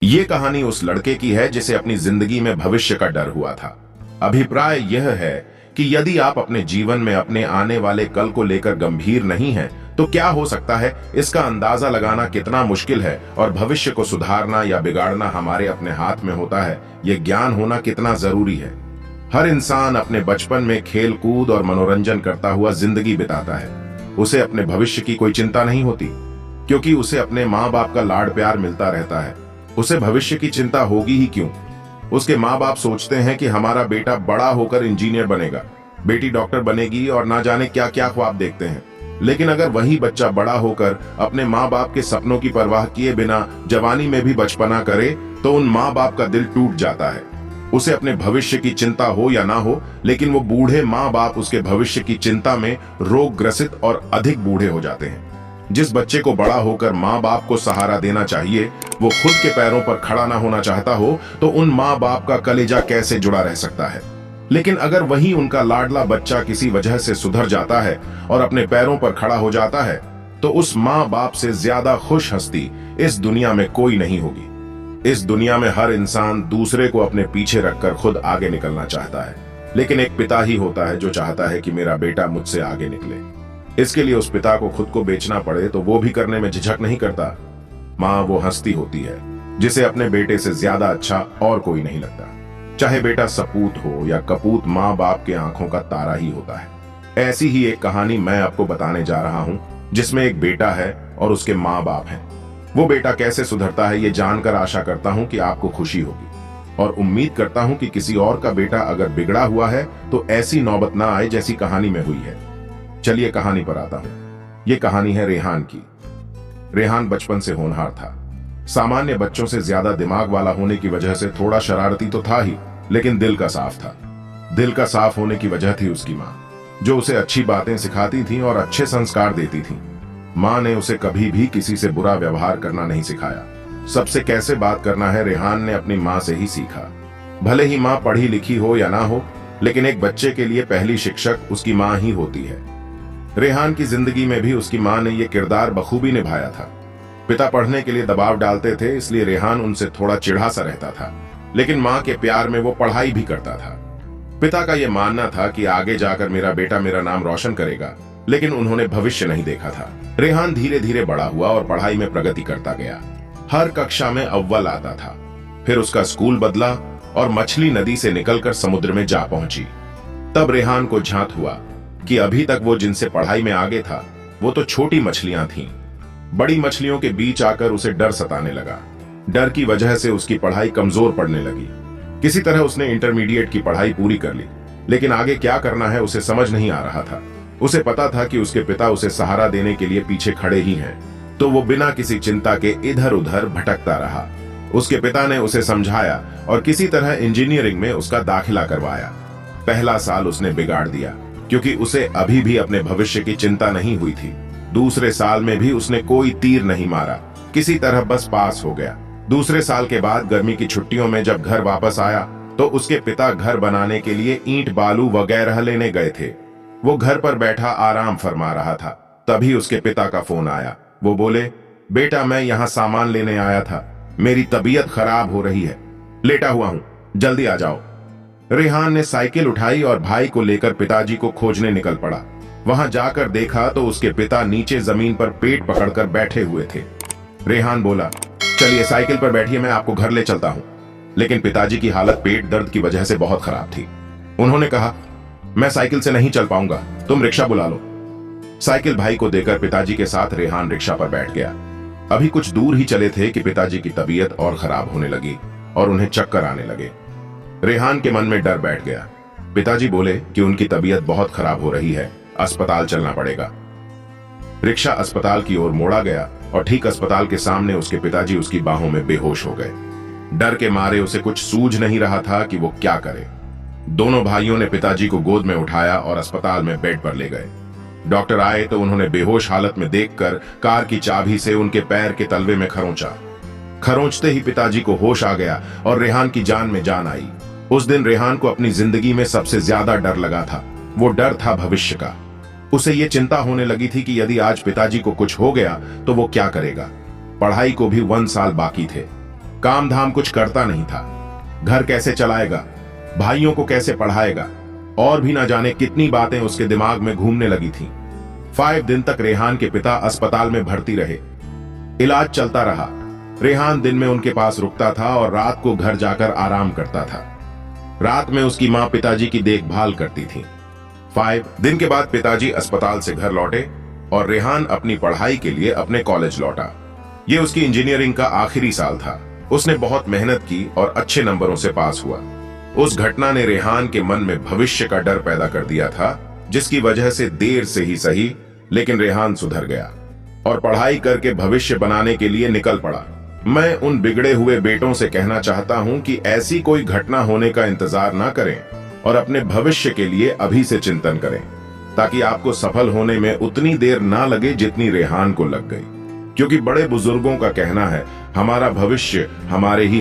ये कहानी उस लड़के की है जिसे अपनी जिंदगी में भविष्य का डर हुआ था। अभिप्राय यह है कि यदि आप अपने जीवन में अपने आने वाले कल को लेकर गंभीर नहीं हैं, तो क्या हो सकता है इसका अंदाजा लगाना कितना मुश्किल है और भविष्य को सुधारना या बिगाड़ना हमारे अपने हाथ में होता है, ये ज्ञान होना कितना जरूरी है। हर इंसान अपने बचपन में खेल कूद और मनोरंजन करता हुआ जिंदगी बिताता है। उसे अपने भविष्य की कोई चिंता नहीं होती, क्योंकि उसे अपने माँ बाप का लाड प्यार मिलता रहता है। उसे भविष्य की चिंता होगी ही क्यों। उसके माँ बाप सोचते हैं कि हमारा बेटा बड़ा होकर इंजीनियर बनेगा, बेटी डॉक्टर बनेगी और ना जाने क्या क्या ख्वाब देखते हैं। लेकिन अगर वही बच्चा बड़ा होकर अपने माँ बाप के सपनों की परवाह किए बिना जवानी में भी बचपना करे, तो उन माँ बाप का दिल टूट जाता है। उसे अपने भविष्य की चिंता हो या ना हो, लेकिन वो बूढ़े माँ बाप उसके भविष्य की चिंता में रोग ग्रसित और अधिक बूढ़े हो जाते हैं। जिस बच्चे को बड़ा होकर माँ बाप को सहारा देना चाहिए, वो खुद के पैरों पर खड़ा ना होना चाहता हो, तो उन माँ बाप का कलेजा कैसे जुड़ा रह सकता है। लेकिन अगर वही उनका लाडला बच्चा किसी वजह से सुधर जाता है और अपने पैरों पर खड़ा हो जाता है, तो उस माँ बाप से ज्यादा खुश हस्ती इस दुनिया में कोई नहीं होगी। इस दुनिया में हर इंसान दूसरे को अपने पीछे रखकर खुद आगे निकलना चाहता है, लेकिन एक पिता ही होता है जो चाहता है कि मेरा बेटा मुझसे आगे निकले। इसके लिए उस पिता को खुद को बेचना पड़े तो वो भी करने में झिझक नहीं करता। माँ वो हस्ती होती है जिसे अपने बेटे से ज्यादा अच्छा और कोई नहीं लगता। चाहे बेटा सपूत हो या कपूत, माँ बाप के आंखों का तारा ही होता है। ऐसी ही एक कहानी मैं आपको बताने जा रहा हूँ, जिसमें एक बेटा है और उसके माँ बाप हैं। वो बेटा कैसे सुधरता है, ये जानकर आशा करता हूँ कि आपको खुशी होगी, और उम्मीद करता हूँ कि किसी और का बेटा अगर बिगड़ा हुआ है तो ऐसी नौबत ना आए जैसी कहानी में हुई है। चलिए कहानी पर आता हूं। यह कहानी है रेहान की। रेहान बचपन से होनहार था। सामान्य बच्चों से ज्यादा दिमाग वाला होने की वजह से थोड़ा शरारती तो था ही, लेकिन दिल का साफ था। दिल का साफ होने की वजह थी उसकी माँ, जो उसे अच्छी बातें सिखाती थी और अच्छे संस्कार देती थी। माँ ने उसे कभी भी किसी से बुरा व्यवहार करना नहीं सिखाया। सबसे कैसे बात करना है, रेहान ने अपनी माँ से ही सीखा। भले ही माँ पढ़ी लिखी हो या ना हो, लेकिन एक बच्चे के लिए पहली शिक्षक उसकी माँ ही होती है। रेहान की जिंदगी में भी उसकी माँ ने यह किरदार बखूबी निभाया था। पिता पढ़ने के लिए दबाव डालते थे, इसलिए रेहान उनसे थोड़ा चिढ़ा सा रहता था, लेकिन माँ के प्यार में वो पढ़ाई भी करता था। पिता का यह मानना था कि आगे जाकर मेरा बेटा मेरा नाम रोशन करेगा, लेकिन उन्होंने भविष्य नहीं देखा था। रेहान धीरे धीरे बड़ा हुआ और पढ़ाई में प्रगति करता गया। हर कक्षा में अव्वल आता था। फिर उसका स्कूल बदला और मछली नदी से निकलकर समुद्र में जा पहुंची। तब रेहान को झांत हुआ कि अभी तक वो जिनसे पढ़ाई में आगे था, वो तो छोटी मछलियां थीं। बड़ी मछलियों के बीच आकर उसे डर सताने लगा। डर की वजह से उसकी पढ़ाई कमजोर पड़ने लगी। किसी तरह उसने इंटरमीडिएट की पढ़ाई पूरी कर ली, लेकिन आगे क्या करना है उसे समझ नहीं आ रहा था। उसे पता था कि उसके पिता उसे सहारा देने के लिए पीछे खड़े ही हैं, तो वो बिना किसी चिंता के इधर उधर भटकता रहा। उसके पिता ने उसे समझाया और किसी तरह इंजीनियरिंग में उसका दाखिला करवाया। पहला साल उसने बिगाड़ दिया, क्योंकि उसे अभी भी अपने भविष्य की चिंता नहीं हुई थी। दूसरे साल में भी उसने कोई तीर नहीं मारा, किसी तरह बस पास हो गया। दूसरे साल के बाद गर्मी की छुट्टियों में जब घर वापस आया, तो उसके पिता घर बनाने के लिए ईंट बालू वगैरह लेने गए थे। वो घर पर बैठा आराम फरमा रहा था, तभी उसके पिता का फोन आया। वो बोले, बेटा मैं यहाँ सामान लेने आया था, मेरी तबीयत खराब हो रही है, लेटा हुआ हूँ, जल्दी आ जाओ। रेहान ने साइकिल उठाई और भाई को लेकर पिताजी को खोजने निकल पड़ा। वहां जाकर देखा तो उसके पिता नीचे जमीन पर पेट पकड़कर बैठे हुए थे। रेहान बोला, चलिए साइकिल पर बैठिए, मैं आपको घर ले चलता हूं। लेकिन पिताजी की हालत पेट दर्द की वजह से बहुत खराब थी। उन्होंने कहा, मैं साइकिल से नहीं चल पाऊंगा, तुम रिक्शा बुला लो। साइकिल भाई को देकर पिताजी के साथ रेहान रिक्शा पर बैठ गया। अभी कुछ दूर ही चले थे कि पिताजी की तबीयत और खराब होने लगी और उन्हें चक्कर आने लगे। रेहान के मन में डर बैठ गया। पिताजी बोले कि उनकी तबीयत बहुत खराब हो रही है, अस्पताल चलना पड़ेगा। रिक्शा अस्पताल की ओर मोड़ा गया और ठीक अस्पताल के सामने उसके पिताजी उसकी बाहों में बेहोश हो गए। डर के मारे उसे कुछ सूझ नहीं रहा था कि वो क्या करे। दोनों भाइयों ने पिताजी को गोद में उठाया और अस्पताल में बेड पर ले गए। डॉक्टर आए तो उन्होंने बेहोश हालत में देखकर कार की चाबी से उनके पैर के तलवे में खरोंचा। खरोंचते ही पिताजी को होश आ गया और रेहान की जान में जान आई। उस दिन रेहान को अपनी जिंदगी में सबसे ज्यादा डर लगा था। वो डर था भविष्य का। उसे ये चिंता होने लगी थी कि यदि आज पिताजी को कुछ हो गया तो वो क्या करेगा। पढ़ाई को भी 1 साल बाकी थे। काम धाम कुछ करता नहीं था। घर कैसे चलाएगा, भाइयों को कैसे पढ़ाएगा, और भी ना जाने कितनी बातें उसके दिमाग में घूमने लगी थीं। 5 दिन तक रेहान के पिता अस्पताल में भर्ती रहे। इलाज चलता रहा। रेहान दिन में उनके पास रुकता था और रात को घर जाकर आराम करता था। रात में उसकी मां पिताजी की देखभाल करती थी। 5 दिन के बाद पिताजी अस्पताल से घर लौटे और रेहान अपनी पढ़ाई के लिए अपने कॉलेज लौटा। यह उसकी इंजीनियरिंग का आखिरी साल था। उसने बहुत मेहनत की और अच्छे नंबरों से पास हुआ। उस घटना ने रेहान के मन में भविष्य का डर पैदा कर दिया था, जिसकी वजह से देर से ही सही लेकिन रेहान सुधर गया और पढ़ाई करके भविष्य बनाने के लिए निकल पड़ा। मैं उन बिगड़े हुए बेटों से कहना चाहता हूं कि ऐसी कोई घटना होने का इंतजार ना करें और अपने भविष्य के लिए अभी से चिंतन करें, ताकि आपको सफल होने में उतनी देर ना लगे जितनी रेहान को लग गई। क्योंकि बड़े बुजुर्गों का कहना है, हमारा भविष्य हमारे ही